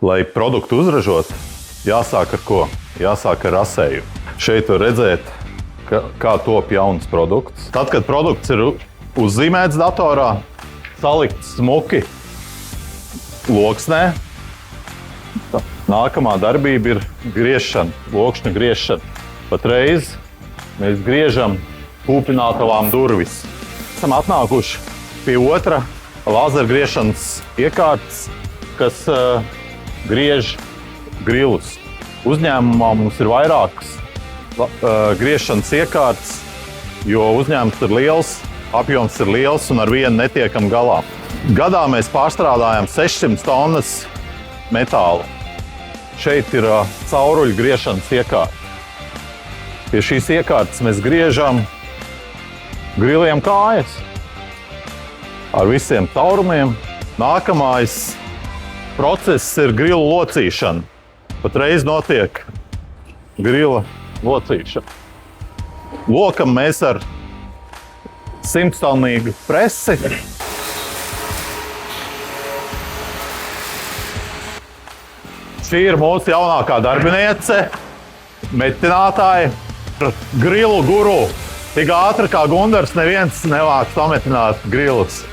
Lai produktu uzražot, jāsāk ar ko? Jāsāk ar rasēju. Šeit var redzēt, kā top jauns produkts. Tad, kad produkts ir uzzīmēts datorā, salikts smuki loksnē, nākamā darbība ir griešana, lokšņu griešana. Patreiz mēs griežam kūpinātavām durvis. Esam atnākuši pie otra lazergriešanas iekārtas, kas griež grilus. Uzņēmumā mums ir vairākas griešanas iekārtas, jo uzņēmums ir liels, apjoms ir liels un ar vienu netiekam galā. Gadā mēs pārstrādājam 600 tonnas metālu. Šeit ir cauruļu griešanas iekārta. Pie šīs iekārtas mēs griežam griliem kājas ar visiem taurumiem. Nākamais process ir grilu locīšana. Patreiz notiek grila locīšana. Lokam mēs ar 100-tonnīgu presi šī ir mūsu jaunākā darbiniece, metinātāja. Grilu guru. Tik ātri kā Gundars neviens nevāc pametināt grilus.